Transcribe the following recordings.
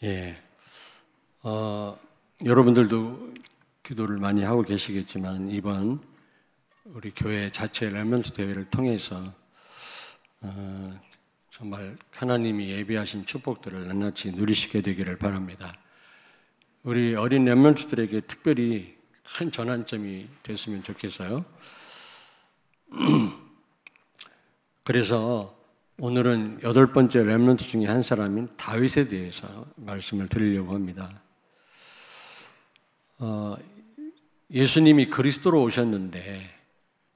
예, 여러분들도 기도를 많이 하고 계시겠지만 이번 우리 교회 자체 렘넌트 대회를 통해서 정말 하나님이 예비하신 축복들을 낱낱이 누리시게 되기를 바랍니다. 우리 어린 렘넌트들에게 특별히 큰 전환점이 됐으면 좋겠어요. 그래서 오늘은 8번째 렘넌트 중에 한 사람인 다윗에 대해서 말씀을 드리려고 합니다. 예수님이 그리스도로 오셨는데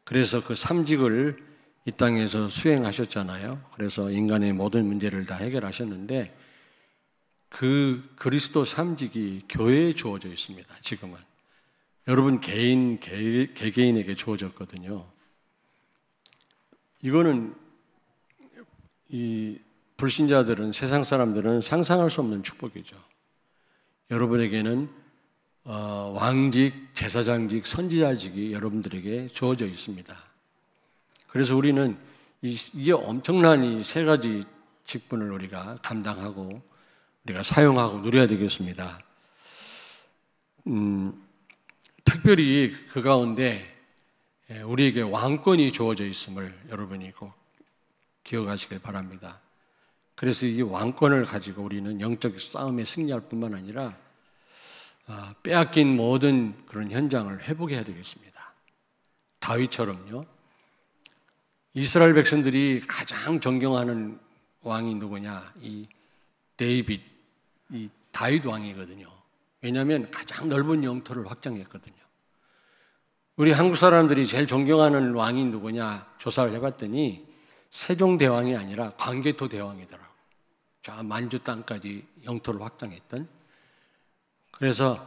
그래서 그 삼직을 이 땅에서 수행하셨잖아요. 그래서 인간의 모든 문제를 다 해결하셨는데 그 그리스도 삼직이 교회에 주어져 있습니다. 지금은 여러분 개개인에게 주어졌거든요. 이거는 이 불신자들은, 세상 사람들은 상상할 수 없는 축복이죠. 여러분에게는 왕직, 제사장직, 선지자직이 여러분들에게 주어져 있습니다. 그래서 우리는 이게 엄청난 이 세 가지 직분을 우리가 감당하고 우리가 사용하고 누려야 되겠습니다. 특별히 그 가운데 우리에게 왕권이 주어져 있음을 여러분이 꼭 기억하시길 바랍니다. 그래서 이 왕권을 가지고 우리는 영적 싸움에 승리할 뿐만 아니라 빼앗긴 모든 그런 현장을 회복해야 되겠습니다. 다윗처럼요. 이스라엘 백성들이 가장 존경하는 왕이 누구냐? 이 다윗 왕이거든요. 왜냐하면 가장 넓은 영토를 확장했거든요. 우리 한국 사람들이 제일 존경하는 왕이 누구냐? 조사를 해봤더니 세종대왕이 아니라 광개토대왕이더라고요. 저 만주 땅까지 영토를 확장했던. 그래서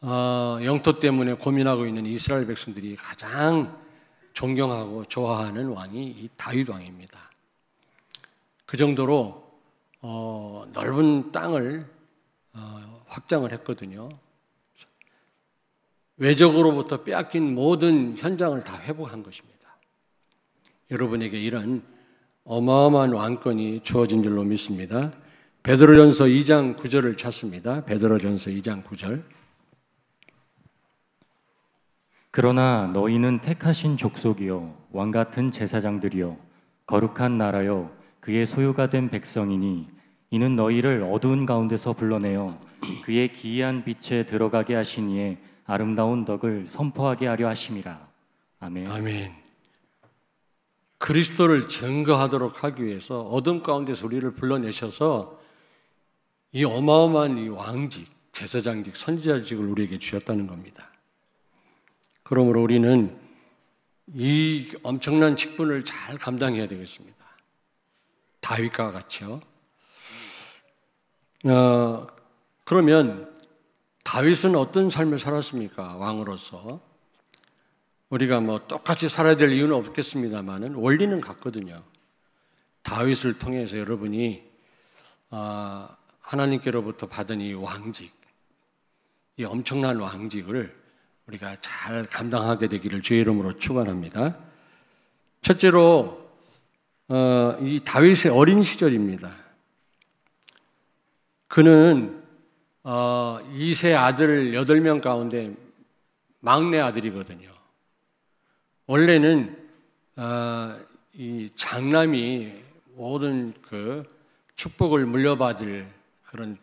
영토 때문에 고민하고 있는 이스라엘 백성들이 가장 존경하고 좋아하는 왕이 이 다윗 왕입니다. 그 정도로 넓은 땅을 확장을 했거든요. 외적으로부터 빼앗긴 모든 현장을 다 회복한 것입니다. 여러분에게 이런 어마어마한 왕권이 주어진 줄로 믿습니다. 베드로전서 2장 9절을 찾습니다. 베드로전서 2장 9절. 그러나 너희는 택하신 족속이요 왕같은 제사장들이요 거룩한 나라요 그의 소유가 된 백성이니 이는 너희를 어두운 가운데서 불러내어 그의 기이한 빛에 들어가게 하시니에 아름다운 덕을 선포하게 하려 하심이라. 아멘. 아멘. 그리스도를 증거하도록 하기 위해서 어둠 가운데서 우리를 불러내셔서 이 어마어마한 이 왕직, 제사장직, 선지자직을 우리에게 주셨다는 겁니다. 그러므로 우리는 이 엄청난 직분을 잘 감당해야 되겠습니다. 다윗과 같이요. 그러면 다윗은 어떤 삶을 살았습니까? 왕으로서. 우리가 뭐 똑같이 살아야 될 이유는 없겠습니다만은 원리는 같거든요. 다윗을 통해서 여러분이 하나님께로부터 받은 이 왕직, 이 엄청난 왕직을 우리가 잘 감당하게 되기를 주의 이름으로 축원합니다. 첫째로 이 다윗의 어린 시절입니다. 그는 2세 아들 8명 가운데 막내 아들이거든요. 원래는 이 장남이 모든 그 축복을 물려받을 그런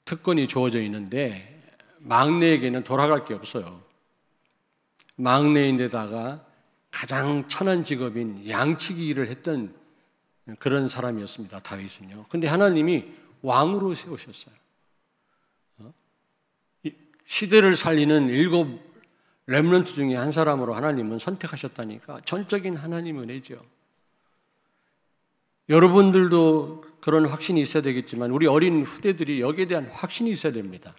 특권이 주어져 있는데 막내에게는 돌아갈 게 없어요. 막내인데다가 가장 천한 직업인 양치기 일을 했던 그런 사람이었습니다. 다윗은요. 근데 하나님이 왕으로 세우셨어요. 시대를 살리는 7 렘넌트 중에 한 사람으로 하나님은 선택하셨다니까 전적인 하나님 은혜죠. 여러분들도 그런 확신이 있어야 되겠지만 우리 어린 후대들이 여기에 대한 확신이 있어야 됩니다.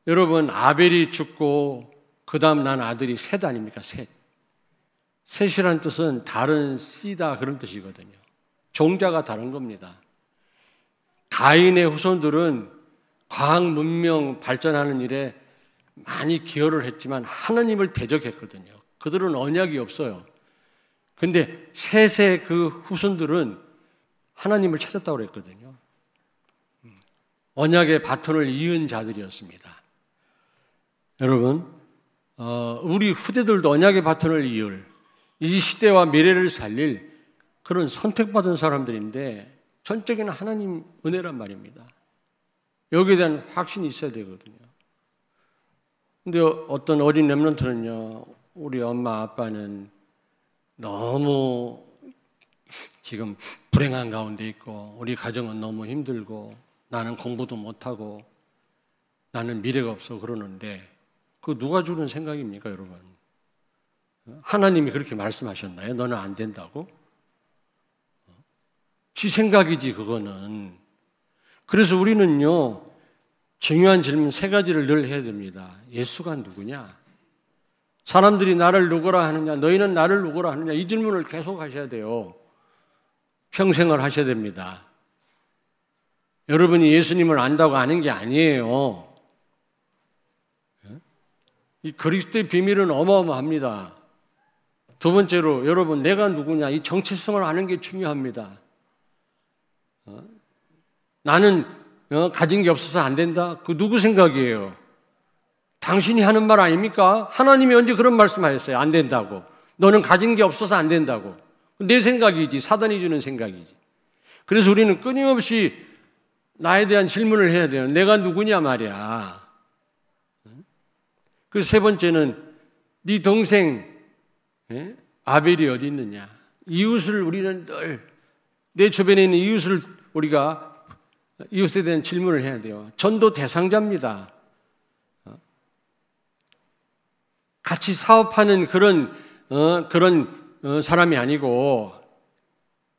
여러분, 아벨이 죽고 그 다음 난 아들이 셋 아닙니까? 셋. 셋이라는 뜻은 다른 씨다 그런 뜻이거든요. 종자가 다른 겁니다. 가인의 후손들은 과학 문명 발전하는 일에 많이 기여를 했지만 하나님을 대적했거든요. 그들은 언약이 없어요. 근데 셋의 그 후손들은 하나님을 찾았다고 그랬거든요. 언약의 바톤을 이은 자들이었습니다. 여러분, 우리 후대들도 언약의 바톤을 이을 이 시대와 미래를 살릴 그런 선택받은 사람들인데 전적인 하나님 은혜란 말입니다. 여기에 대한 확신이 있어야 되거든요. 근데 어떤 어린 렘넌트는요, 우리 엄마 아빠는 너무 지금 불행한 가운데 있고 우리 가정은 너무 힘들고 나는 공부도 못하고 나는 미래가 없어 그러는데 그거 누가 주는 생각입니까, 여러분? 하나님이 그렇게 말씀하셨나요? 너는 안 된다고? 지 생각이지 그거는. 그래서 우리는요, 중요한 질문 세 가지를 늘 해야 됩니다. 예수가 누구냐? 사람들이 나를 누구라 하느냐? 너희는 나를 누구라 하느냐? 이 질문을 계속 하셔야 돼요. 평생을 하셔야 됩니다. 여러분이 예수님을 안다고 아는 게 아니에요. 이 그리스도의 비밀은 어마어마합니다. 두 번째로 여러분 내가 누구냐? 이 정체성을 아는 게 중요합니다. 나는 가진 게 없어서 안 된다? 그 누구 생각이에요? 당신이 하는 말 아닙니까? 하나님이 언제 그런 말씀하셨어요? 안 된다고. 너는 가진 게 없어서 안 된다고. 내 생각이지, 사단이 주는 생각이지. 그래서 우리는 끊임없이 나에 대한 질문을 해야 돼요. 내가 누구냐 말이야. 그 세 번째는 네 동생 아벨이 어디 있느냐. 이웃을 우리는 늘 내 주변에 있는 이웃을 우리가 이웃에 대한 질문을 해야 돼요. 전도 대상자입니다. 같이 사업하는 그런 사람이 아니고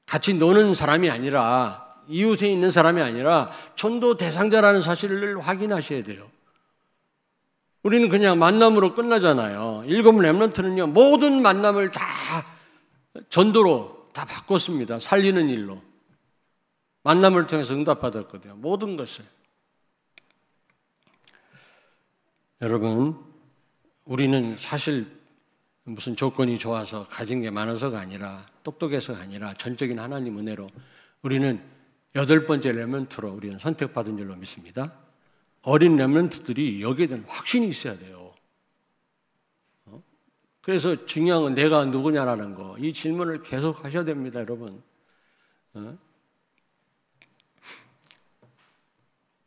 같이 노는 사람이 아니라 이웃에 있는 사람이 아니라 전도 대상자라는 사실을 확인하셔야 돼요. 우리는 그냥 만남으로 끝나잖아요. 일곱 렘넌트는요, 모든 만남을 다 전도로 다 바꿨습니다. 살리는 일로. 만남을 통해서 응답받았거든요. 모든 것을. 여러분, 우리는 사실 무슨 조건이 좋아서 가진 게 많아서가 아니라 똑똑해서가 아니라 전적인 하나님 은혜로 우리는 8번째 렘넌트로 우리는 선택받은 줄로 믿습니다. 어린 렘넌트들이 여기에 대한 확신이 있어야 돼요. 그래서 중요한 건 내가 누구냐라는 거, 이 질문을 계속 하셔야 됩니다, 여러분.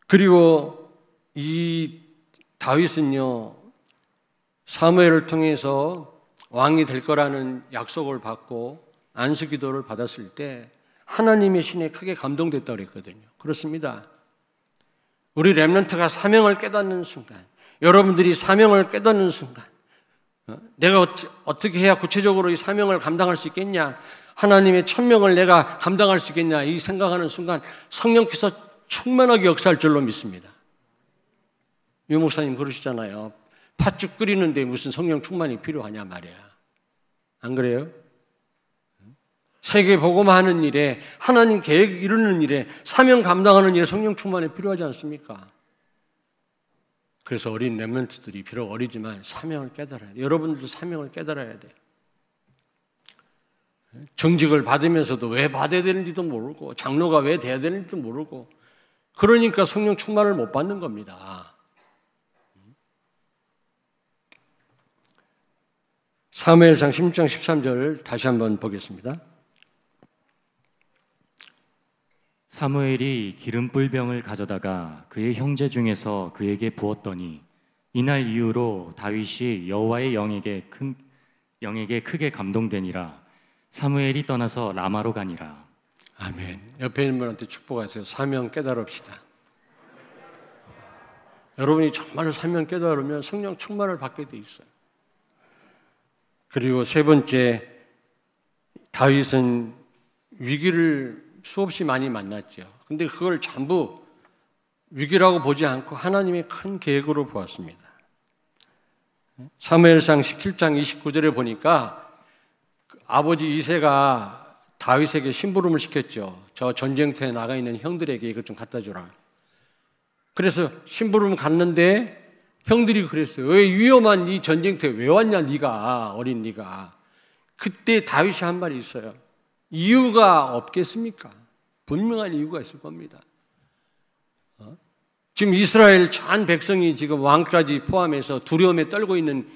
그리고 이 다윗은요, 사무엘을 통해서 왕이 될 거라는 약속을 받고 안수 기도를 받았을 때 하나님의 신에 크게 감동됐다고 그랬거든요. 그렇습니다. 우리 렘넌트가 사명을 깨닫는 순간, 여러분들이 사명을 깨닫는 순간, 내가 어떻게 해야 구체적으로 이 사명을 감당할 수 있겠냐, 하나님의 천명을 내가 감당할 수 있겠냐, 이 생각하는 순간 성령께서 충만하게 역사할 줄로 믿습니다. 유 목사님 그러시잖아요. 팥죽 끓이는데 무슨 성령 충만이 필요하냐 말이야. 안 그래요? 세계 복음하는 일에, 하나님 계획 이루는 일에, 사명 감당하는 일에 성령 충만이 필요하지 않습니까? 그래서 어린 렘넌트들이 비록 어리지만 사명을 깨달아야 돼요. 여러분들도 사명을 깨달아야 돼요. 정직을 받으면서도 왜 받아야 되는지도 모르고 장로가 왜 돼야 되는지도 모르고 그러니까 성령 충만을 못 받는 겁니다. 사무엘상 16장 13절 다시 한번 보겠습니다. 사무엘이 기름 뿔병을 가져다가 그의 형제 중에서 그에게 부었더니 이날 이후로 다윗이 여호와의 영에게 크게 감동되니라. 사무엘이 떠나서 라마로 가니라. 아멘. 옆에 있는 분한테 축복하세요. 사명 깨달읍시다. 여러분이 정말로 사명 깨달으면 성령 충만을 받게 돼 있어요. 그리고 세 번째, 다윗은 위기를 수없이 많이 만났죠. 근데 그걸 전부 위기라고 보지 않고 하나님의 큰 계획으로 보았습니다. 사무엘상 17장 29절에 보니까 아버지 이새가 다윗에게 심부름을 시켰죠. 저 전쟁터에 나가 있는 형들에게 이것 좀 갖다 주라. 그래서 심부름 갔는데 형들이 그랬어요. 왜 위험한 이 전쟁터에 왜 왔냐 네가, 어린 네가. 그때 다윗이 한 말이 있어요. 이유가 없겠습니까? 분명한 이유가 있을 겁니다. 지금 이스라엘 전 백성이 지금 왕까지 포함해서 두려움에 떨고 있는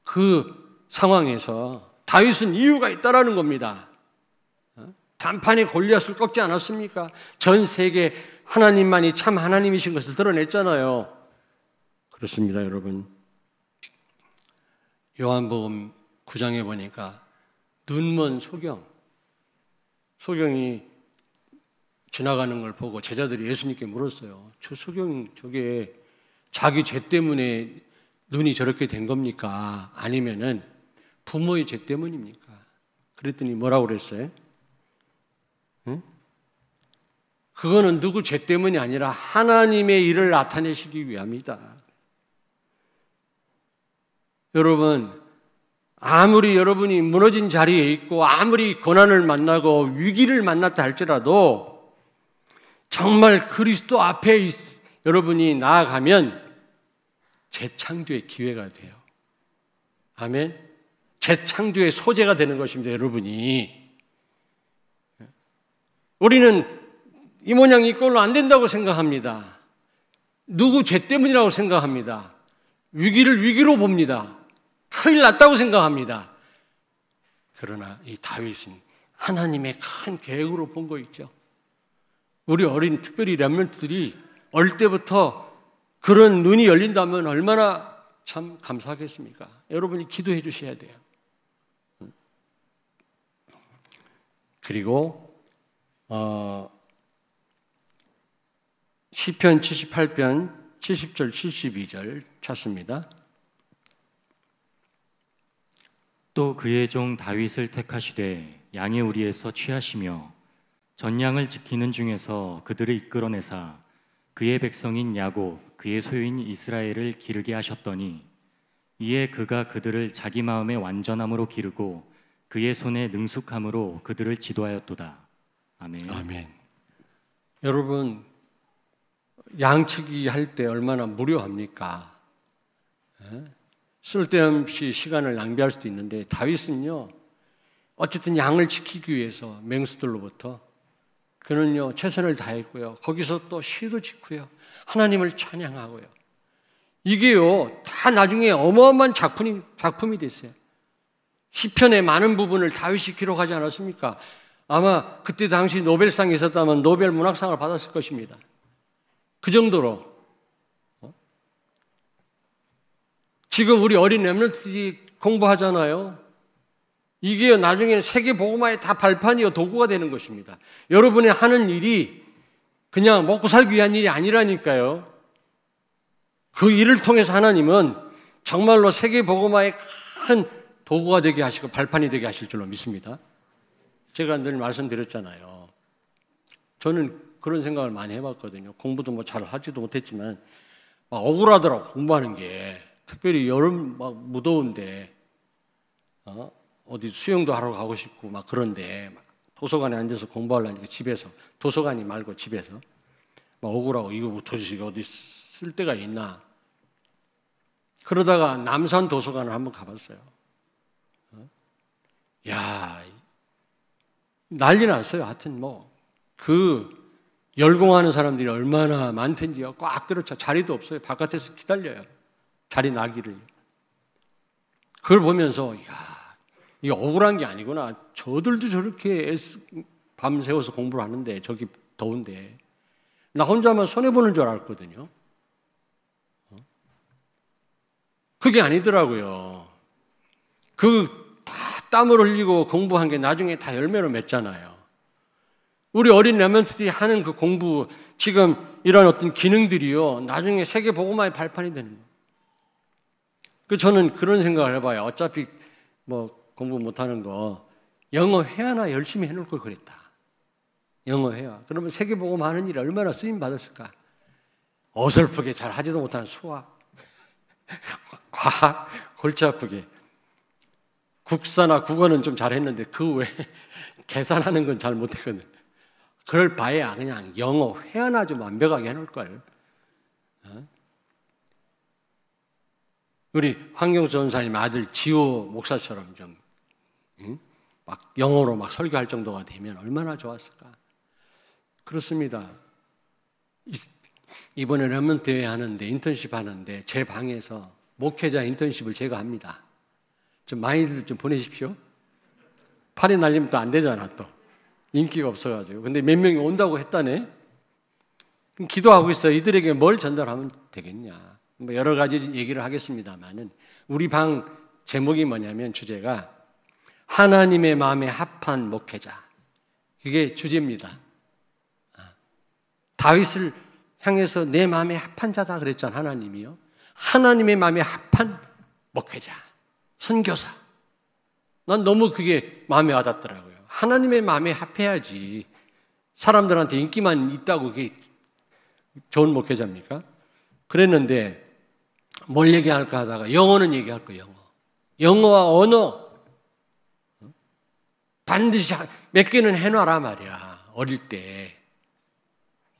그 상황에서 다윗은 이유가 있다라는 겁니다. 단판에 골리앗을 꺾지 않았습니까? 전 세계 하나님만이 참 하나님이신 것을 드러냈잖아요. 그렇습니다, 여러분. 요한복음 9장에 보니까 눈먼 소경이 지나가는 걸 보고 제자들이 예수님께 물었어요. 저 소경 저게 자기 죄 때문에 눈이 저렇게 된 겁니까? 아니면은 부모의 죄 때문입니까? 그랬더니 뭐라고 그랬어요? 응? 그거는 누구 죄 때문이 아니라 하나님의 일을 나타내시기 위함이다. 여러분, 아무리 여러분이 무너진 자리에 있고 아무리 고난을 만나고 위기를 만났다 할지라도 정말 그리스도 앞에 여러분이 나아가면 재창조의 기회가 돼요. 아멘. 재창조의 소재가 되는 것입니다, 여러분이. 우리는 이 모양 이 꼴로 안 된다고 생각합니다. 누구 죄 때문이라고 생각합니다. 위기를 위기로 봅니다. 큰일 났다고 생각합니다. 그러나 이 다윗은 하나님의 큰 계획으로 본 거 있죠. 우리 어린 특별히 렘넌트들이 어릴 때부터 그런 눈이 열린다면 얼마나 참 감사하겠습니까? 여러분이 기도해 주셔야 돼요. 그리고 시편 78편 70절 72절 찾습니다. 또 그의 종 다윗을 택하시되 양의 우리에서 취하시며 전양을 지키는 중에서 그들을 이끌어내사 그의 백성인 야곱 그의 소유인 이스라엘을 기르게 하셨더니 이에 그가 그들을 자기 마음의 완전함으로 기르고 그의 손의 능숙함으로 그들을 지도하였도다. 아멘. 아멘. 여러분, 양치기 할 때 얼마나 무료합니까? 쓸데없이 시간을 낭비할 수도 있는데 다윗은요, 어쨌든 양을 지키기 위해서 맹수들로부터 그는요 최선을 다했고요. 거기서 또 시도 짓고요. 하나님을 찬양하고요. 이게요 다 나중에 어마어마한 작품이 됐어요. 시편의 많은 부분을 다윗이 기록하지 않았습니까? 아마 그때 당시 노벨상이 있었다면 노벨 문학상을 받았을 것입니다. 그 정도로 지금 우리 어린 렘넌트들이 공부하잖아요. 이게 나중에는 세계 복음화의 다 발판이요 도구가 되는 것입니다. 여러분의 하는 일이 그냥 먹고 살기 위한 일이 아니라니까요. 그 일을 통해서 하나님은 정말로 세계 복음화의 큰 도구가 되게 하시고 발판이 되게 하실 줄로 믿습니다. 제가 늘 말씀드렸잖아요. 저는 그런 생각을 많이 해봤거든요. 공부도 뭐 잘 하지도 못했지만 막 억울하더라고 공부하는 게. 특별히 여름 막 무더운데 어디 수영도 하러 가고 싶고 막 그런데 막 도서관에 앉아서 공부하려니까 집에서 도서관이 말고 집에서 막 억울하고 이거 도대체 어디 쓸 데가 있나. 그러다가 남산 도서관을 한번 가봤어요. 야 난리 났어요. 하여튼 뭐 그 열공하는 사람들이 얼마나 많던지요. 꽉 들어차. 자리도 없어요. 바깥에서 기다려요. 자리 나기를. 그걸 보면서 야 이게 억울한 게 아니구나. 저들도 저렇게 밤새워서 공부를 하는데 저기 더운데 나 혼자만 손해보는 줄 알았거든요. 그게 아니더라고요. 그 다 땀을 흘리고 공부한 게 나중에 다 열매로 맺잖아요. 우리 어린 렘넌트들이 하는 그 공부, 지금 이런 어떤 기능들이요, 나중에 세계 복음화의 발판이 되는 거예요. 저는 그런 생각을 해봐요. 어차피 뭐 공부 못하는 거 영어 회화나 열심히 해놓을 걸 그랬다. 영어 회화. 그러면 세계 복음화 하는 일이 얼마나 쓰임 받았을까? 어설프게 잘 하지도 못하는 수학, 과학, 골치 아프게. 국사나 국어는 좀 잘했는데 그 외에 계산하는 건 잘 못했거든. 그럴 바에야 그냥 영어 회화나 좀 완벽하게 해놓을 걸. 우리 황경수 전사님 아들 지호 목사처럼 좀 막 영어로 막 설교할 정도가 되면 얼마나 좋았을까. 그렇습니다. 이번에 렘넌트 대회 하는데 인턴십 하는데 제 방에서 목회자 인턴십을 제가 합니다. 좀 많이들 좀 보내십시오. 팔이 날리면 또 안 되잖아, 또. 인기가 없어가지고. 근데 몇 명이 온다고 했다네? 그럼 기도하고 있어요. 이들에게 뭘 전달하면 되겠냐. 뭐 여러 가지 얘기를 하겠습니다만은 우리 방 제목이 뭐냐면 주제가 하나님의 마음에 합한 목회자. 그게 주제입니다. 다윗을 향해서 내 마음에 합한 자다 그랬잖아, 하나님이요. 하나님의 마음에 합한 목회자, 선교사. 난 너무 그게 마음에 와닿더라고요. 하나님의 마음에 합해야지 사람들한테 인기만 있다고 그게 좋은 목회자입니까? 그랬는데 뭘 얘기할까 하다가 영어는 얘기할 거예요. 영어와 언어 반드시 몇 개는 해놔라 말이야. 어릴 때.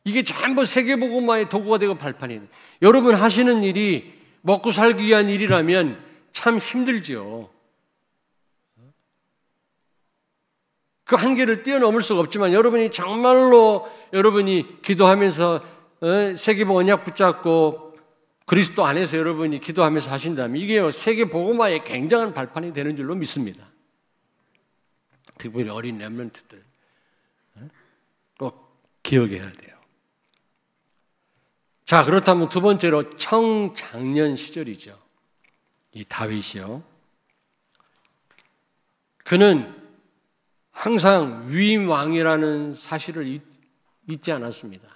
이게 전부 세계복음화의 도구가 되고 발판이 돼요. 여러분 하시는 일이 먹고 살기 위한 일이라면 참 힘들지요. 그 한계를 뛰어넘을 수가 없지만 여러분이 정말로 여러분이 기도하면서 세계복 언약 붙잡고 그리스도 안에서 여러분이 기도하면서 하신다면 이게 세계복음화의 굉장한 발판이 되는 줄로 믿습니다. 특별히 어린 렘넌트들 꼭 기억해야 돼요. 자, 그렇다면 두 번째로 청장년 시절이죠. 이 다윗이요. 그는 항상 위임 왕이라는 사실을 잊지 않았습니다.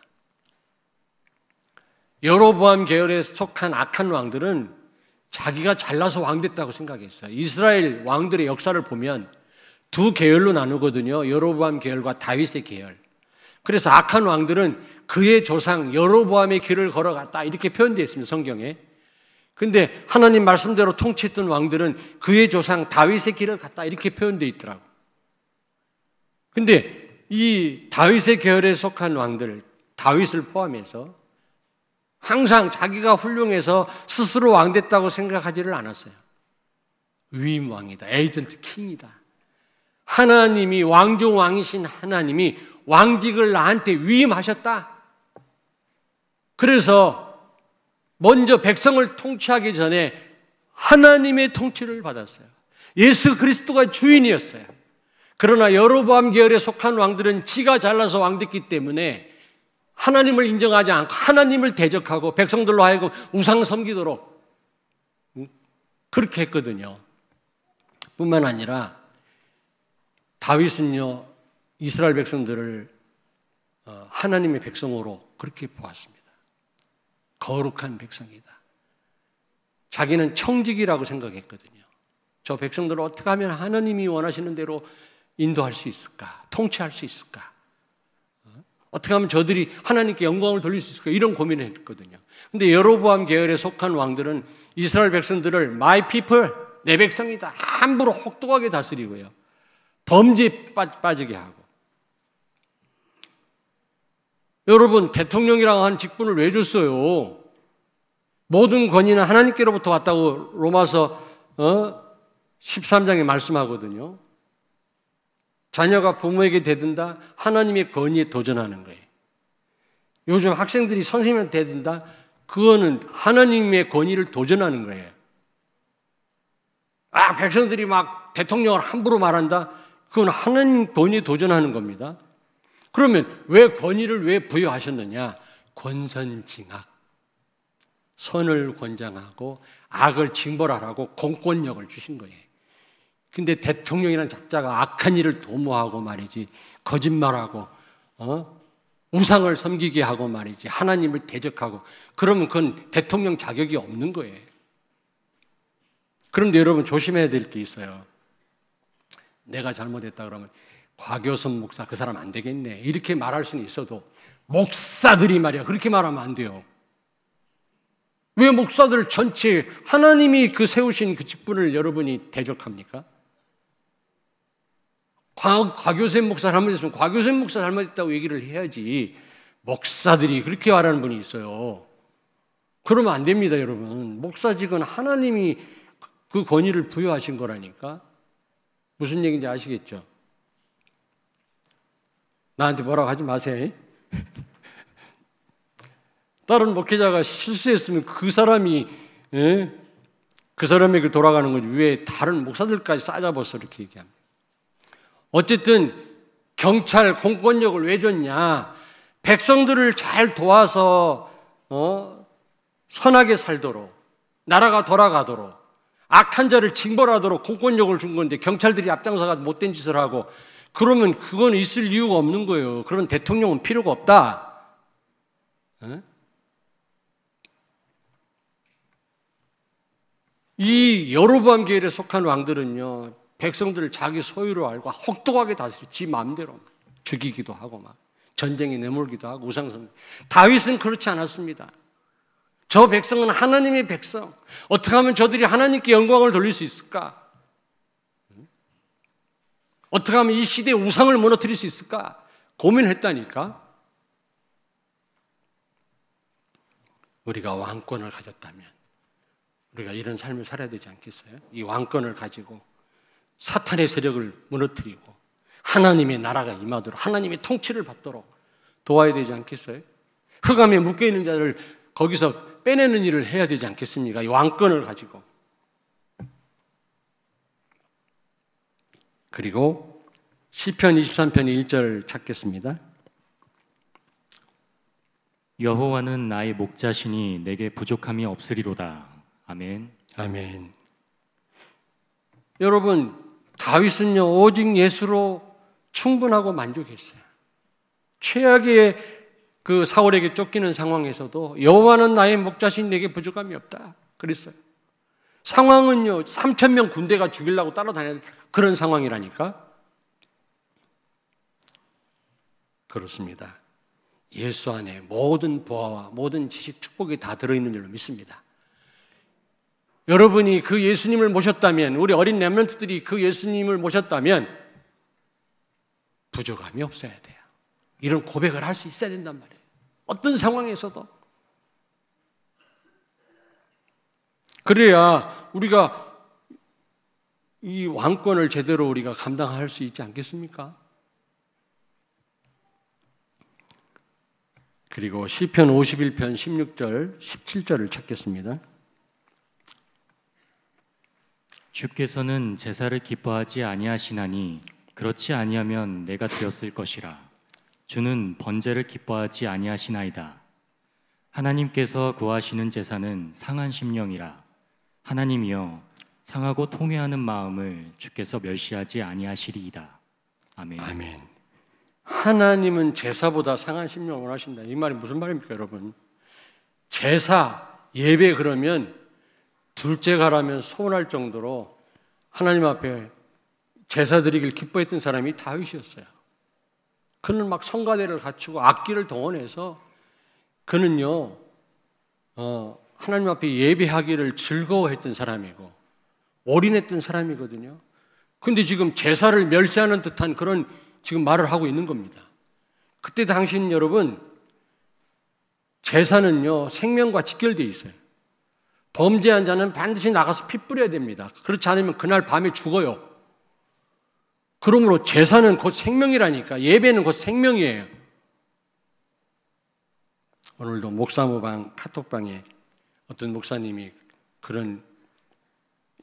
여로보암 계열에 속한 악한 왕들은 자기가 잘나서 왕 됐다고 생각했어요. 이스라엘 왕들의 역사를 보면 두 계열로 나누거든요. 여로보암 계열과 다윗의 계열. 그래서 악한 왕들은 그의 조상 여로보암의 길을 걸어갔다 이렇게 표현되어 있습니다. 성경에. 근데 하나님 말씀대로 통치했던 왕들은 그의 조상 다윗의 길을 갔다 이렇게 표현되어 있더라고요. 근데 이 다윗의 계열에 속한 왕들, 다윗을 포함해서 항상 자기가 훌륭해서 스스로 왕 됐다고 생각하지를 않았어요. 위임 왕이다. 에이전트 킹이다. 하나님이 왕중 왕이신 하나님이 왕직을 나한테 위임하셨다. 그래서 먼저 백성을 통치하기 전에 하나님의 통치를 받았어요. 예수 그리스도가 주인이었어요. 그러나 여로보암 계열에 속한 왕들은 지가 잘나서 왕 됐기 때문에 하나님을 인정하지 않고 하나님을 대적하고 백성들로 하여금 우상 섬기도록 그렇게 했거든요. 뿐만 아니라 다윗은요 이스라엘 백성들을 하나님의 백성으로 그렇게 보았습니다. 거룩한 백성이다. 자기는 청직이라고 생각했거든요. 저 백성들을 어떻게 하면 하나님이 원하시는 대로 인도할 수 있을까? 통치할 수 있을까? 어떻게 하면 저들이 하나님께 영광을 돌릴 수 있을까? 이런 고민을 했거든요. 근데 여로보암 계열에 속한 왕들은 이스라엘 백성들을 My people, 내 백성이다. 함부로 혹독하게 다스리고요. 범죄에 빠지게 하고. 여러분, 대통령이라고 하는 직분을 왜 줬어요? 모든 권위는 하나님께로부터 왔다고 로마서 13장에 말씀하거든요. 자녀가 부모에게 대든다? 하나님의 권위에 도전하는 거예요. 요즘 학생들이 선생님한테 대든다? 그거는 하나님의 권위를 도전하는 거예요. 백성들이 막 대통령을 함부로 말한다? 그건 하나님 권위에 도전하는 겁니다. 그러면 왜 권위를 왜 부여하셨느냐? 권선징악. 선을 권장하고 악을 징벌하라고 공권력을 주신 거예요. 근데 대통령이라는 작자가 악한 일을 도모하고 말이지, 거짓말하고, 우상을 섬기게 하고 말이지, 하나님을 대적하고, 그러면 그건 대통령 자격이 없는 거예요. 그런데 여러분 조심해야 될 게 있어요. 내가 잘못했다 그러면 곽효선 목사 그 사람 안 되겠네 이렇게 말할 수는 있어도 목사들이 말이야 그렇게 말하면 안 돼요. 왜 목사들 전체 하나님이 그 세우신 그 직분을 여러분이 대적합니까? 곽효선 목사 잘못했으면 곽효선 목사 잘못했다고 얘기를 해야지 목사들이 그렇게 말하는 분이 있어요. 그러면 안 됩니다, 여러분. 목사직은 하나님이 그 권위를 부여하신 거라니까. 무슨 얘기인지 아시겠죠? 나한테 뭐라고 하지 마세요. 다른 목회자가 실수했으면 그 사람이 그 사람에게 돌아가는 거지 왜 다른 목사들까지 싸잡아서 이렇게 얘기합니다. 어쨌든 경찰 공권력을 왜 줬냐? 백성들을 잘 도와서 선하게 살도록, 나라가 돌아가도록, 악한 자를 징벌하도록 공권력을 준 건데 경찰들이 앞장서가 못된 짓을 하고 그러면 그건 있을 이유가 없는 거예요. 그런 대통령은 필요가 없다. 이 여로보암 계열에 속한 왕들은요, 백성들을 자기 소유로 알고 혹독하게 다스려 지 마음대로 죽이기도 하고 막 전쟁에 내몰기도 하고 우상숭배. 다윗은 그렇지 않았습니다. 저 백성은 하나님의 백성. 어떻게 하면 저들이 하나님께 영광을 돌릴 수 있을까? 어떻게 하면 이 시대의 우상을 무너뜨릴 수 있을까? 고민했다니까. 우리가 왕권을 가졌다면 우리가 이런 삶을 살아야 되지 않겠어요? 이 왕권을 가지고 사탄의 세력을 무너뜨리고 하나님의 나라가 임하도록 하나님의 통치를 받도록 도와야 되지 않겠어요? 흑암에 묶여있는 자를 거기서 빼내는 일을 해야 되지 않겠습니까? 이 왕권을 가지고. 그리고 시편 23편 1절 찾겠습니다. 여호와는 나의 목자시니 내게 부족함이 없으리로다. 아멘. 아멘. 여러분, 다윗은요 오직 예수로 충분하고 만족했어요. 최악의 그 사울에게 쫓기는 상황에서도 여호와는 나의 목자신 내게 부족함이 없다 그랬어요. 상황은요 3,000명 군대가 죽이려고 따라다니는 그런 상황이라니까. 그렇습니다. 예수 안에 모든 보화와 모든 지식 축복이 다 들어있는 줄로 믿습니다. 여러분이 그 예수님을 모셨다면, 우리 어린 렘넌트들이 그 예수님을 모셨다면 부족함이 없어야 돼요. 이런 고백을 할 수 있어야 된단 말이에요. 어떤 상황에서도. 그래야 우리가 이 왕권을 제대로 우리가 감당할 수 있지 않겠습니까? 그리고 시편 51편 16절, 17절을 찾겠습니다. 주께서는 제사를 기뻐하지 아니하시나니 그렇지 아니하면 내가 드렸을 것이라. 주는 번제를 기뻐하지 아니하시나이다. 하나님께서 구하시는 제사는 상한 심령이라. 하나님이여 상하고 통회하는 마음을 주께서 멸시하지 아니하시리이다. 아멘. 아멘. 하나님은 제사보다 상한 심령을 하신다. 이 말이 무슨 말입니까, 여러분? 제사, 예배 그러면 둘째 가라면 소원할 정도로 하나님 앞에 제사 드리길 기뻐했던 사람이 다윗이었어요. 그는 막 성가대를 갖추고 악기를 동원해서 그는요 하나님 앞에 예배하기를 즐거워했던 사람이고 올인했던 사람이거든요. 그런데 지금 제사를 멸시하는 듯한 그런 지금 말을 하고 있는 겁니다. 그때 당시는 여러분 제사는요 생명과 직결되어 있어요. 범죄한 자는 반드시 나가서 피 뿌려야 됩니다. 그렇지 않으면 그날 밤에 죽어요. 그러므로 제사는 곧 생명이라니까. 예배는 곧 생명이에요. 오늘도 목사모방 카톡방에 어떤 목사님이 그런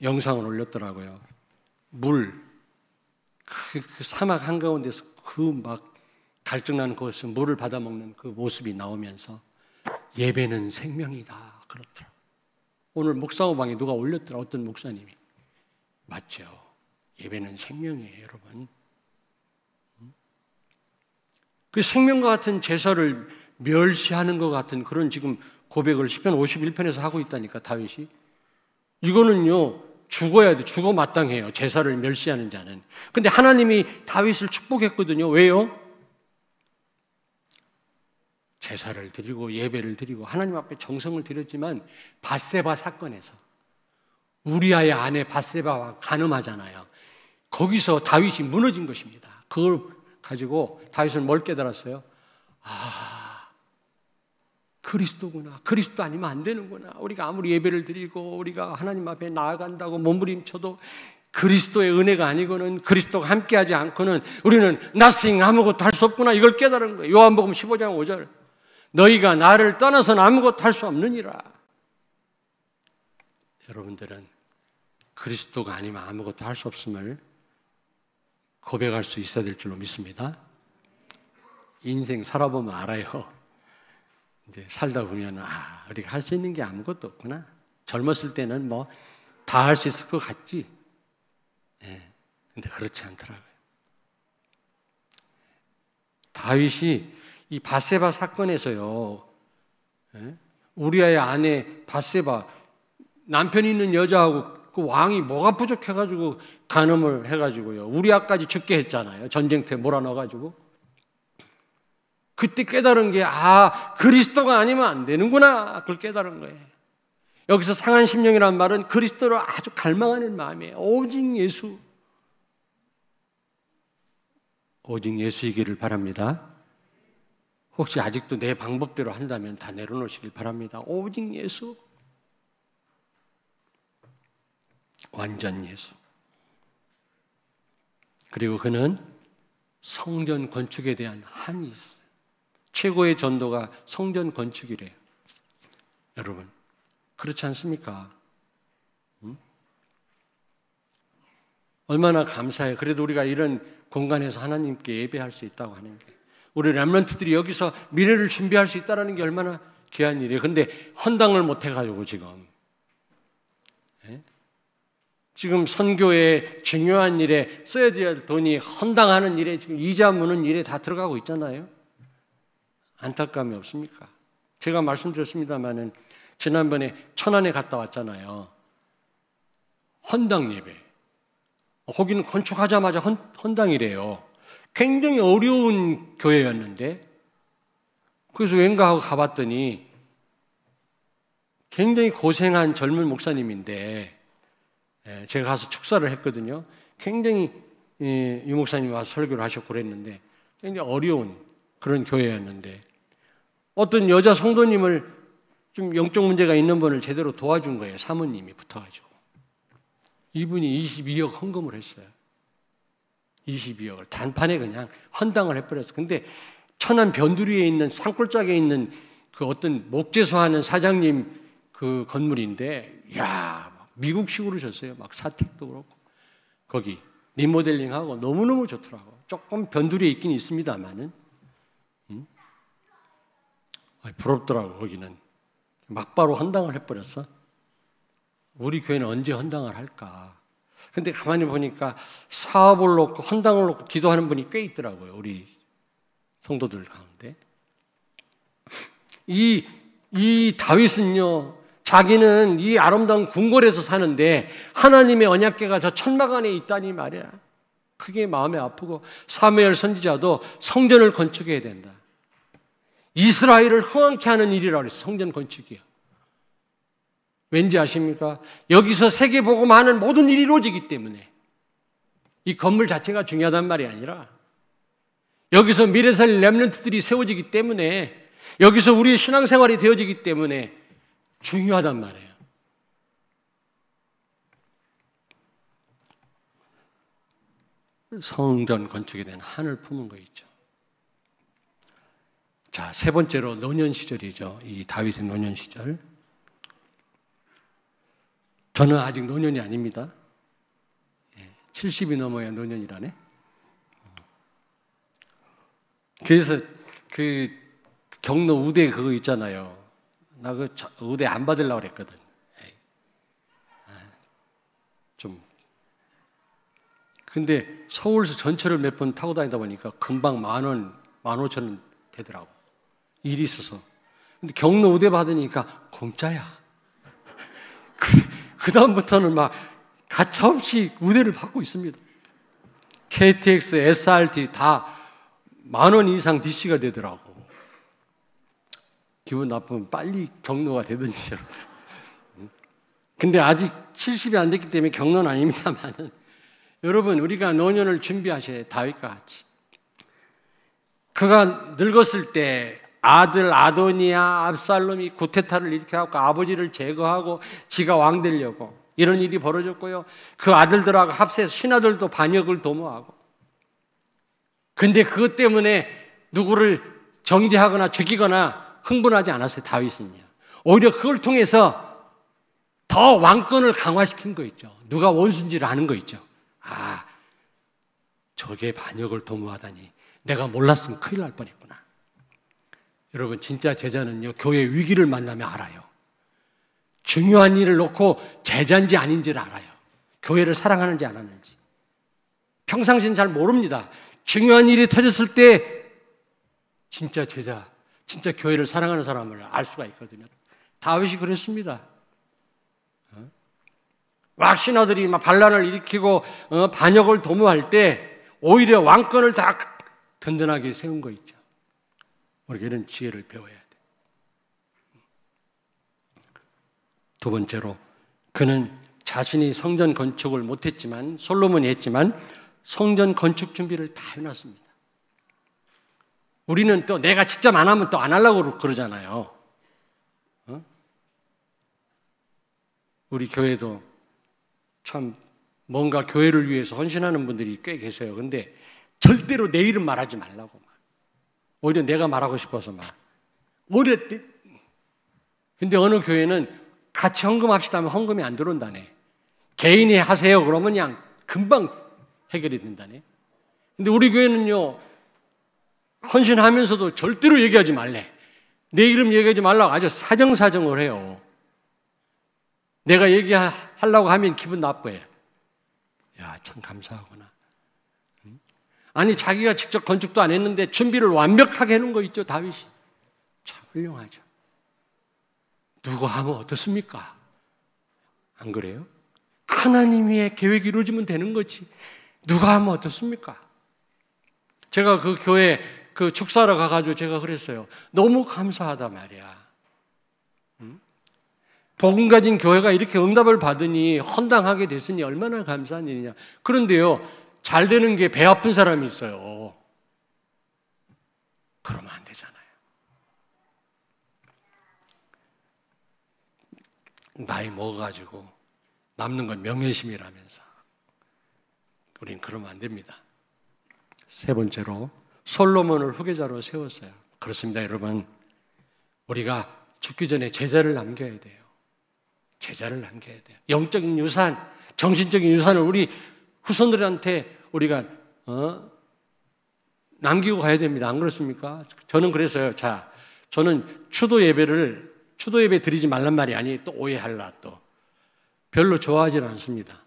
영상을 올렸더라고요. 물, 그 사막 한가운데서 그 막 갈증나는 곳에서 물을 받아먹는 그 모습이 나오면서 예배는 생명이다 그렇더라고요. 오늘 목사모방에 누가 올렸더라. 어떤 목사님이. 맞죠. 예배는 생명이에요, 여러분. 그 생명과 같은 제사를 멸시하는 것 같은 그런 지금 고백을 시편 51편에서 하고 있다니까, 다윗이. 이거는요, 죽어야 돼. 죽어 마땅해요. 제사를 멸시하는 자는. 근데 하나님이 다윗을 축복했거든요. 왜요? 제사를 드리고 예배를 드리고 하나님 앞에 정성을 드렸지만 밧세바 사건에서 우리아의 아내 밧세바와 간음하잖아요. 거기서 다윗이 무너진 것입니다. 그걸 가지고 다윗은 뭘 깨달았어요? 아, 그리스도구나. 그리스도 아니면 안 되는구나. 우리가 아무리 예배를 드리고 우리가 하나님 앞에 나아간다고 몸부림쳐도 그리스도의 은혜가 아니고는 그리스도가 함께하지 않고는 우리는 nothing 아무것도 할 수 없구나. 이걸 깨달은 거예요. 요한복음 15장 5절. 너희가 나를 떠나서는 아무것도 할 수 없느니라. 여러분들은 그리스도가 아니면 아무것도 할 수 없음을 고백할 수 있어야 될 줄로 믿습니다. 인생 살아보면 알아요. 이제 살다 보면 우리가 할 수 있는 게 아무것도 없구나. 젊었을 때는 뭐 다 할 수 있을 것 같지. 근데 그렇지 않더라고요. 다윗이 이 밧세바 사건에서요, 우리아의 아내 밧세바, 남편이 있는 여자하고 그 왕이 뭐가 부족해가지고 간음을 해가지고요, 우리아까지 죽게 했잖아요. 전쟁터에 몰아넣어가지고. 그때 깨달은 게 그리스도가 아니면 안 되는구나. 그걸 깨달은 거예요. 여기서 상한 심령이라는 말은 그리스도를 아주 갈망하는 마음이에요. 오직 예수. 오직 예수이기를 바랍니다. 혹시 아직도 내 방법대로 한다면 다 내려놓으시길 바랍니다. 오직 예수. 완전 예수. 그리고 그는 성전 건축에 대한 한이 있어요. 최고의 전도가 성전 건축이래요. 여러분, 그렇지 않습니까? 얼마나 감사해요. 그래도 우리가 이런 공간에서 하나님께 예배할 수 있다고 하는 게, 우리 렘넌트들이 여기서 미래를 준비할 수 있다는 게 얼마나 귀한 일이에요. 근데 헌당을 못 해가지고 지금 선교의 중요한 일에 써야 될 돈이 헌당하는 일에, 지금 이자 무는 일에 다 들어가고 있잖아요. 안타까움이 없습니까? 제가 말씀드렸습니다마는 지난번에 천안에 갔다 왔잖아요. 헌당 예배. 거기는 건축하자마자 헌당이래요. 굉장히 어려운 교회였는데, 그래서 왠가 하고 가봤더니 굉장히 고생한 젊은 목사님인데, 제가 가서 축사를 했거든요. 굉장히 유 목사님이 와서 설교를 하셨고 그랬는데, 굉장히 어려운 그런 교회였는데, 어떤 여자 성도님을, 좀 영적 문제가 있는 분을 제대로 도와준 거예요. 사모님이 붙어가지고. 이분이 22억 헌금을 했어요. 22억을 단판에 그냥 헌당을 해버렸어요. 근데 천안 변두리에 있는 산골짜기에 있는 그 어떤 목재소 하는 사장님 그 건물인데, 미국식으로 졌어요. 막 사택도 그렇고. 거기 리모델링하고 너무너무 좋더라고. 조금 변두리에 있긴 있습니다만은. 부럽더라고. 거기는 막바로 헌당을 해버렸어. 우리 교회는 언제 헌당을 할까? 근데 가만히 보니까 사업을 놓고 헌당을 놓고 기도하는 분이 꽤 있더라고요. 우리 성도들 가운데. 이 다윗은요, 자기는 이 아름다운 궁궐에서 사는데 하나님의 언약궤가 저 천막 안에 있다니 말이야. 그게 마음이 아프고, 사무엘 선지자도 성전을 건축해야 된다. 이스라엘을 흥왕케 하는 일이라고 그랬어요. 성전 건축이요. 왠지 아십니까? 여기서 세계복음하는 모든 일이 이루어지기 때문에. 이 건물 자체가 중요하단 말이 아니라, 여기서 미래살 렘넌트들이 세워지기 때문에, 여기서 우리의 신앙생활이 되어지기 때문에 중요하단 말이에요. 성전 건축에 대한 한을 품은 거 있죠. 자, 세 번째로 노년 시절이죠. 이 다윗의 노년 시절. 저는 아직 노년이 아닙니다. 70이 넘어야 노년이라네. 그래서 그 경로 우대 그거 있잖아요. 나 그 우대 안 받으려고 그랬거든. 근데 서울에서 전철을 몇 번 타고 다니다 보니까 금방 10,000원, 15,000원 되더라고. 일이 있어서. 근데 경로 우대 받으니까 공짜야. 그 다음부터는 막 가차없이 우대를 받고 있습니다. KTX, SRT 다 10,000원 이상 DC가 되더라고. 기분 나쁘면 빨리 경로가 되든지. 근데 아직 70이 안 됐기 때문에 경로는 아닙니다만은, 여러분, 우리가 노년을 준비하셔야 해요. 다윗과 같이. 그가 늙었을 때 아들 아도니아, 압살롬이 구테타를 일으켜갖고 아버지를 제거하고 지가 왕 되려고 이런 일이 벌어졌고요. 그 아들들하고 합세해서 신하들도 반역을 도모하고. 근데 그것 때문에 누구를 정죄하거나 죽이거나 흥분하지 않았어요. 다윗은요. 오히려 그걸 통해서 더 왕권을 강화시킨 거 있죠. 누가 원수인지를 아는 거 있죠. 아, 저게 반역을 도모하다니 내가 몰랐으면 큰일 날 뻔했구나. 여러분, 진짜 제자는요, 교회 위기를 만나면 알아요. 중요한 일을 놓고 제자인지 아닌지를 알아요. 교회를 사랑하는지 안 하는지. 평상시는 잘 모릅니다. 중요한 일이 터졌을 때 진짜 제자, 진짜 교회를 사랑하는 사람을 알 수가 있거든요. 다윗이 그랬습니다. 막 신하들이 막 반란을 일으키고 반역을 도모할 때 오히려 왕권을 다 든든하게 세운 거 있죠. 우리가 이런 지혜를 배워야 돼. 두 번째로, 그는 자신이 성전 건축을 못했지만, 솔로몬이 했지만 성전 건축 준비를 다 해놨습니다. 우리는 또 내가 직접 안 하면 또 안 하려고 그러잖아요. 우리 교회도 참 뭔가 교회를 위해서 헌신하는 분들이 꽤 계세요. 근데 절대로 내 이름 말하지 말라고 막. 오히려 내가 말하고 싶어서 막. 오히려 근데 어느 교회는 같이 헌금합시다 하면 헌금이 안 들어온다네. 개인이 하세요 그러면 그냥 금방 해결이 된다네. 근데 우리 교회는요, 헌신하면서도 절대로 얘기하지 말래. 내 이름 얘기하지 말라고 아주 사정사정을 해요. 내가 얘기하려고 하면 기분 나빠요. 야, 참 감사하구나. 아니, 자기가 직접 건축도 안 했는데 준비를 완벽하게 해놓은 거 있죠, 다윗이. 참 훌륭하죠. 누가 하면 어떻습니까? 안 그래요? 하나님의 계획이 이루어지면 되는 거지. 누가 하면 어떻습니까? 제가 그 교회 그 축사하러 가가지고 제가 그랬어요. 너무 감사하다 말이야. 복음 가진 교회가 이렇게 응답을 받으니 헌당하게 됐으니 얼마나 감사한 일이냐. 그런데요, 잘 되는 게 배 아픈 사람이 있어요. 그러면 안 되잖아요. 나이 먹어가지고 남는 건 명예심이라면서 우린 그러면 안 됩니다. 세 번째로, 솔로몬을 후계자로 세웠어요. 그렇습니다, 여러분. 우리가 죽기 전에 제자를 남겨야 돼요. 제자를 남겨야 돼요. 영적인 유산, 정신적인 유산을 우리 후손들한테 우리가 남기고 가야 됩니다. 안 그렇습니까? 저는 그래서요. 자, 저는 추도 예배 드리지 말란 말이 아니, 또 오해할라 또. 별로 좋아하지는 않습니다.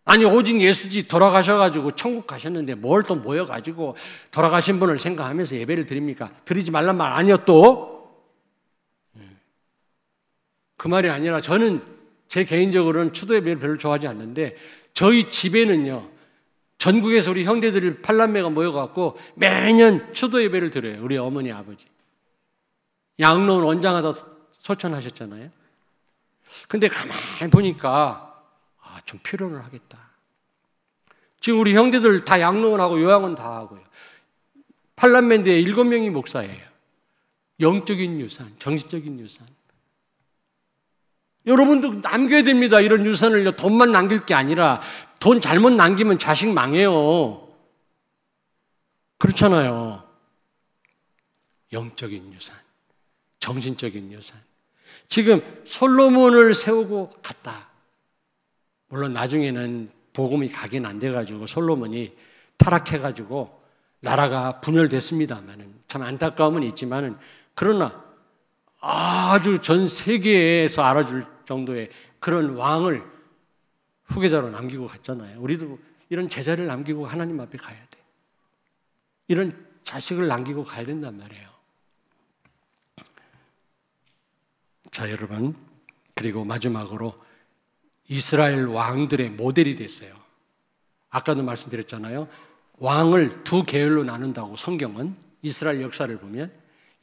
아니, 오직 예수지 돌아가셔가지고 천국 가셨는데 뭘 또 모여가지고 돌아가신 분을 생각하면서 예배를 드립니까? 드리지 말란 말 아니요 또? 그 말이 아니라 저는 제 개인적으로는 추도 예배를 별로 좋아하지 않는데 저희 집에는요, 전국에서 우리 형제들이 팔남매가 모여갖고 매년 추도 예배를 드려요. 우리 어머니, 아버지. 양로원 원장하다 소천하셨잖아요. 근데 가만히 보니까 좀 필요를 하겠다. 지금 우리 형제들 다 양로원하고 요양원 다 하고요. 팔남매인데 7명이 목사예요. 영적인 유산, 정신적인 유산. 여러분도 남겨야 됩니다. 이런 유산을요. 돈만 남길 게 아니라 돈 잘못 남기면 자식 망해요. 그렇잖아요. 영적인 유산, 정신적인 유산. 지금 솔로몬을 세우고 갔다. 물론 나중에는 복음이 각인 안 돼가지고 솔로몬이 타락해가지고 나라가 분열됐습니다만은 참 안타까움은 있지만은 그러나 아주 전 세계에서 알아줄 정도의 그런 왕을 후계자로 남기고 갔잖아요. 우리도 이런 제자를 남기고 하나님 앞에 가야 돼. 이런 자식을 남기고 가야 된단 말이에요. 자, 여러분, 그리고 마지막으로 이스라엘 왕들의 모델이 됐어요. 아까도 말씀드렸잖아요. 왕을 두 계열로 나눈다고 성경은 이스라엘 역사를 보면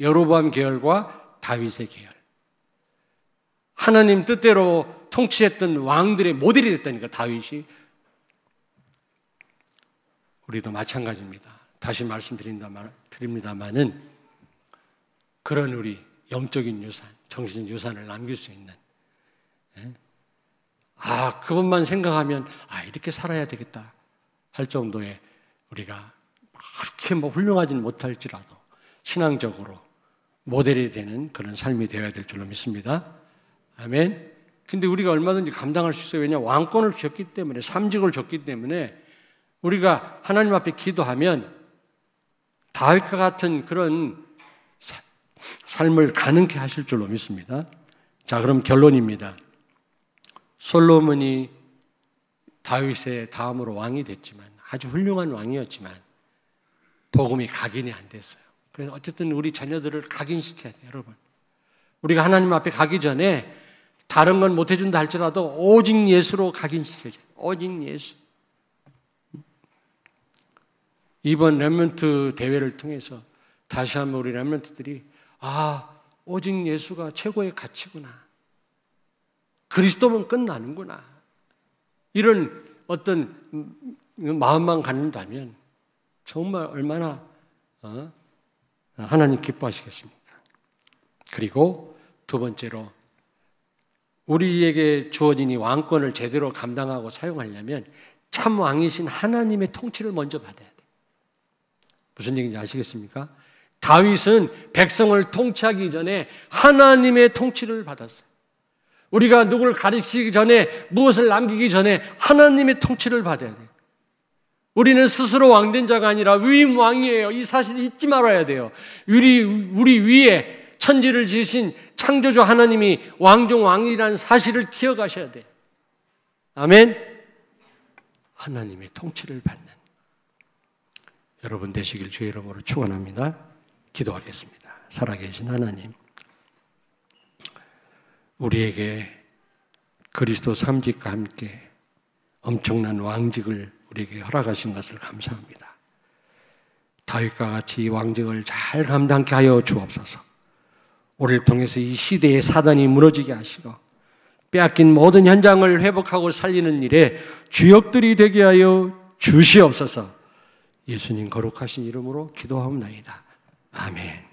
여로보암 계열과 다윗의 계열. 하나님 뜻대로 통치했던 왕들의 모델이 됐다니까, 다윗이. 우리도 마찬가지입니다. 다시 말씀드립니다만은 그런 우리 영적인 유산, 정신 유산을 남길 수 있는, 그것만 생각하면 이렇게 살아야 되겠다 할 정도의 우리가 그렇게 훌륭하지는 못할지라도 신앙적으로 모델이 되는 그런 삶이 되어야 될 줄로 믿습니다. 아멘. 근데 우리가 얼마든지 감당할 수 있어요. 왜냐? 왕권을 주셨기 때문에, 삼직을 줬기 때문에 우리가 하나님 앞에 기도하면 다윗과 같은 그런 삶을 가능케 하실 줄로 믿습니다. 자, 그럼 결론입니다. 솔로몬이 다윗의 다음으로 왕이 됐지만, 아주 훌륭한 왕이었지만 복음이 각인이 안 됐어요. 그래서 어쨌든 우리 자녀들을 각인시켜야 돼요, 여러분. 우리가 하나님 앞에 가기 전에 다른 건 못 해준다 할지라도 오직 예수로 각인시켜줘요. 오직 예수. 이번 렘넌트 대회를 통해서 다시 한번 우리 렘넌트들이 오직 예수가 최고의 가치구나. 그리스도면 끝나는구나. 이런 어떤 마음만 갖는다면 정말 얼마나 하나님 기뻐하시겠습니까? 그리고 두 번째로 우리에게 주어진 이 왕권을 제대로 감당하고 사용하려면 참 왕이신 하나님의 통치를 먼저 받아야 돼요. 무슨 얘기인지 아시겠습니까? 다윗은 백성을 통치하기 전에 하나님의 통치를 받았어요. 우리가 누구를 가르치기 전에, 무엇을 남기기 전에 하나님의 통치를 받아야 돼요. 우리는 스스로 왕된 자가 아니라 위임 왕이에요. 이 사실 잊지 말아야 돼요. 우리 위에 천지를 지으신 창조주 하나님이 왕중 왕이라는 사실을 기억하셔야 돼요. 아멘. 하나님의 통치를 받는 여러분 되시길 주의 이름으로 축원합니다. 기도하겠습니다. 살아계신 하나님, 우리에게 그리스도 삼직과 함께 엄청난 왕직을 우리에게 허락하신 것을 감사합니다. 다윗과 같이 이 왕직을 잘 감당케 하여 주옵소서. 우리를 통해서 이 시대의 사단이 무너지게 하시고 빼앗긴 모든 현장을 회복하고 살리는 일에 주역들이 되게 하여 주시옵소서. 예수님 거룩하신 이름으로 기도하옵나이다. 아멘.